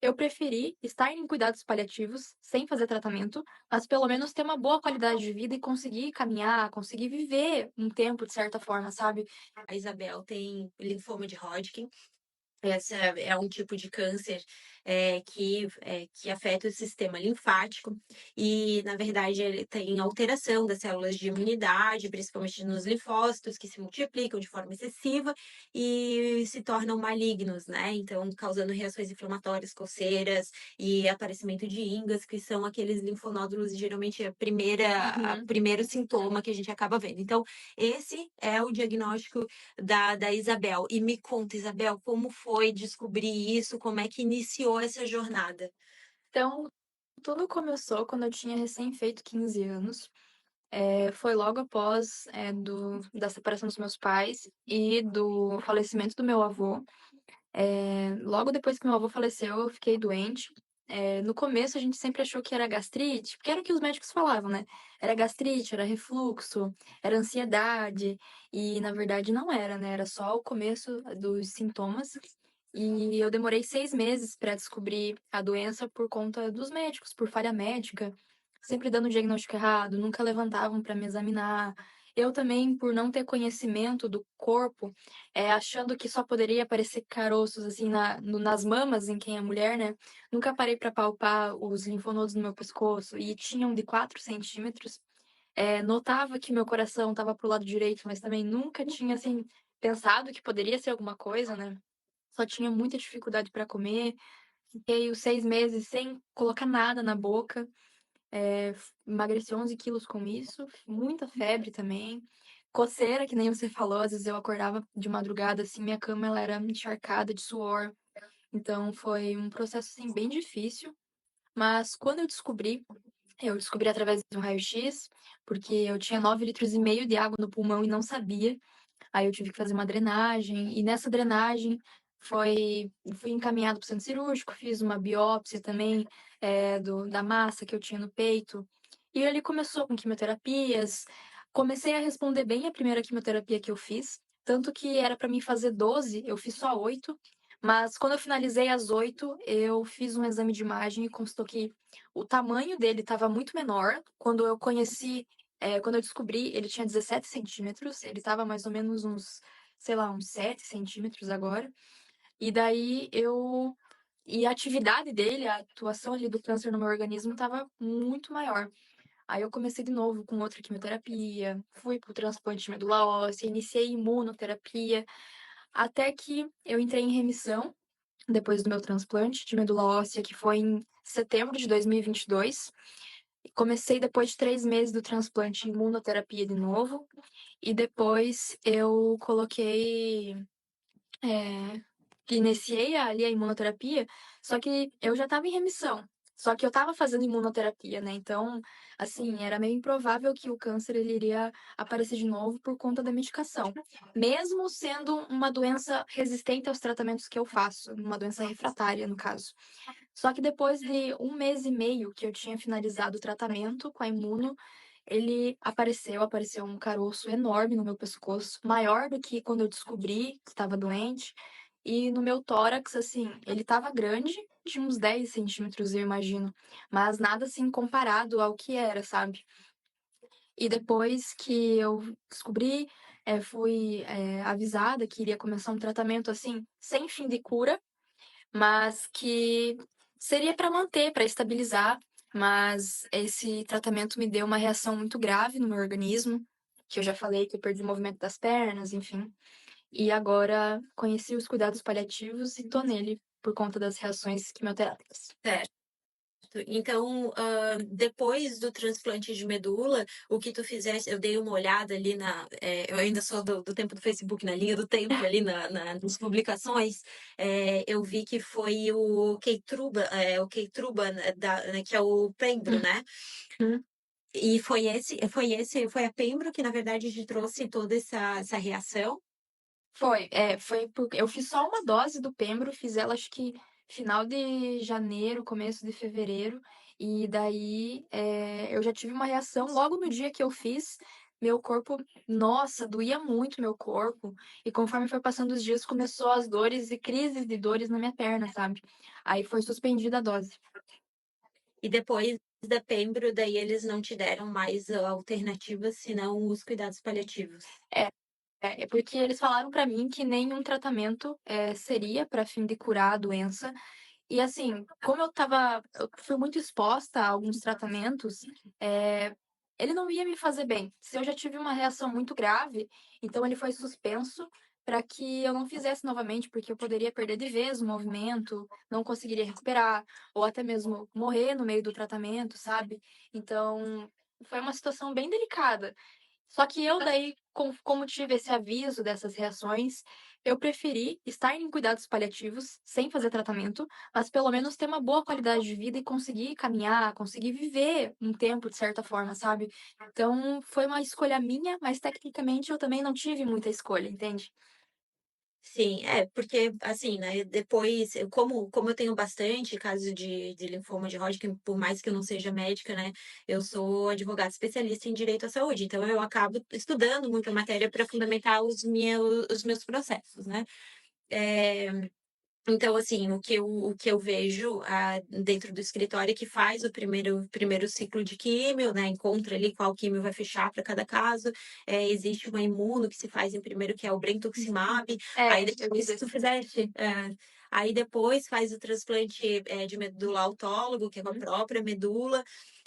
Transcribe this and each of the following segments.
Eu preferi estar em cuidados paliativos, sem fazer tratamento, mas pelo menos ter uma boa qualidade de vida e conseguir caminhar, conseguir viver um tempo de certa forma, sabe. A Isabel tem linfoma de Hodgkin. Essa é um tipo de câncer, que afeta o sistema linfático e, na verdade, ele tem alteração das células de imunidade, principalmente nos linfócitos, que se multiplicam de forma excessiva e se tornam malignos, né, então causando reações inflamatórias, coceiras e aparecimento de ínguas, que são aqueles linfonódulos, geralmente a Uhum. primeiro sintoma que a gente acaba vendo. Então, esse é o diagnóstico da Isabel. E me conta, Isabel, como foi descobrir isso? Como é que iniciou essa jornada? Então, tudo começou quando eu tinha recém feito 15 anos. Foi logo após, da separação dos meus pais e do falecimento do meu avô. Logo depois que meu avô faleceu, eu fiquei doente. No começo a gente sempre achou que era gastrite, porque era o que os médicos falavam, né. Era gastrite, era refluxo, era ansiedade, e na verdade não era, né, era só o começo dos sintomas. E eu demorei 6 meses para descobrir a doença por conta dos médicos, por falha médica, sempre dando o diagnóstico errado, nunca levantavam para me examinar. Eu também, por não ter conhecimento do corpo, achando que só poderia aparecer caroços, assim, nas mamas em quem é mulher, né, nunca parei para palpar os linfonodos no meu pescoço e tinham de 4 centímetros. Notava que meu coração estava para o lado direito, mas também nunca tinha, assim, pensado que poderia ser alguma coisa, né. Só tinha muita dificuldade para comer, fiquei os 6 meses sem colocar nada na boca, emagreci 11 quilos com isso, muita febre também, coceira, que nem você falou, às vezes eu acordava de madrugada, assim, minha cama ela era encharcada de suor, então foi um processo, assim, bem difícil, mas quando eu descobri através de um raio-x, porque eu tinha 9,5 litros de água no pulmão e não sabia. Aí eu tive que fazer uma drenagem, e nessa drenagem fui encaminhado para o centro cirúrgico, fiz uma biópsia também, da massa que eu tinha no peito. E ali começou com quimioterapias, comecei a responder bem a primeira quimioterapia que eu fiz, tanto que era para mim fazer 12, eu fiz só 8, mas quando eu finalizei as 8, eu fiz um exame de imagem e constou que o tamanho dele estava muito menor. Quando eu descobri, ele tinha 17 centímetros, ele estava mais ou menos uns, sei lá, uns 7 centímetros agora. E daí eu e a atividade dele, a atuação ali do câncer no meu organismo estava muito maior. Aí eu comecei de novo com outra quimioterapia, fui para o transplante de medula óssea, iniciei imunoterapia, até que eu entrei em remissão depois do meu transplante de medula óssea, que foi em setembro de 2022. Comecei depois de 3 meses do transplante imunoterapia de novo, e depois eu eh, iniciei ali a imunoterapia, só que eu já estava em remissão, só que eu estava fazendo imunoterapia, né, então, assim, era meio improvável que o câncer ele iria aparecer de novo por conta da medicação, mesmo sendo uma doença resistente aos tratamentos que eu faço, uma doença refratária, no caso. Só que depois de 1 mês e meio que eu tinha finalizado o tratamento com a imuno, apareceu um caroço enorme no meu pescoço, maior do que quando eu descobri que estava doente. E no meu tórax, assim, ele estava grande, de uns 10 centímetros, eu imagino, mas nada assim comparado ao que era, sabe? E depois que eu descobri, fui, avisada que iria começar um tratamento assim, sem fim de cura, mas que seria para manter, para estabilizar, mas esse tratamento me deu uma reação muito grave no meu organismo, que eu já falei que eu perdi o movimento das pernas, enfim. E agora conheci os cuidados paliativos e tô nele por conta das reações quimioterápicas. Certo. Então, depois do transplante de medula, o que tu fizeste, eu dei uma olhada ali eu ainda sou do tempo do Facebook, na linha do tempo ali nas publicações, eu vi que foi o Keytruda, né, que é o Pembro, né? Uhum. E foi a Pembro que na verdade te trouxe toda essa reação? Foi porque eu fiz só uma dose do Pembro, fiz ela acho que final de janeiro, começo de fevereiro, e daí, eu já tive uma reação logo no dia que eu fiz, meu corpo, nossa, doía muito meu corpo, e conforme foi passando os dias, começou as dores e crises de dores na minha perna, sabe. Aí foi suspendida a dose. E depois da pembro, daí eles não te deram mais alternativas senão os cuidados paliativos. É, é porque eles falaram pra mim que nenhum tratamento, seria pra fim de curar a doença. E assim, como eu fui muito exposta a alguns tratamentos, eh, ele não ia me fazer bem. Se eu já tive uma reação muito grave, então ele foi suspenso para que eu não fizesse novamente, porque eu poderia perder de vez o movimento, não conseguiria recuperar, ou até mesmo morrer no meio do tratamento, sabe. Então, foi uma situação bem delicada. Só que eu daí, como tive esse aviso dessas reações, eu preferi estar em cuidados paliativos, sem fazer tratamento, mas pelo menos ter uma boa qualidade de vida e conseguir caminhar, conseguir viver um tempo de certa forma, sabe. Então foi uma escolha minha, mas tecnicamente eu também não tive muita escolha, entende? Sim, é, porque, assim, né, depois como eu tenho bastante caso de linfoma de Hodgkin, por mais que eu não seja médica, né, eu sou advogada especialista em direito à saúde, então eu acabo estudando muita matéria para fundamentar os meus processos, né. Eh Então, assim, o que eu vejo, dentro do escritório é que faz o primeiro ciclo de químio, né, encontra ali qual químio vai fechar para cada caso, existe uma imuno que se faz em primeiro, que é o brentuximab, aí É, eu depois fiz se tu esse. fizeste aí depois faz o transplante, de medula autólogo, que é com a própria medula,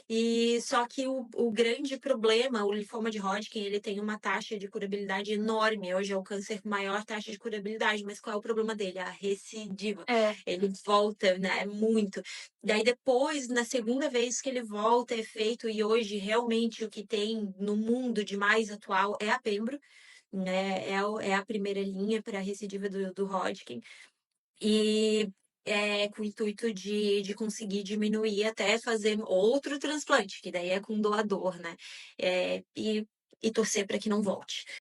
e só que o grande problema, o linfoma de Hodgkin, ele tem uma taxa de curabilidade enorme, hoje é o câncer com maior taxa de curabilidade, mas qual é o problema dele? A recidiva. É, Ele volta, né, muito. Daí depois, na segunda vez que ele volta, é feito, e hoje realmente o que tem no mundo de mais atual é a pembro, né, é a primeira linha para a recidiva do Hodgkin. E, com o intuito de conseguir diminuir até fazer outro transplante, que daí é com doador, né. E torcer para que não volte.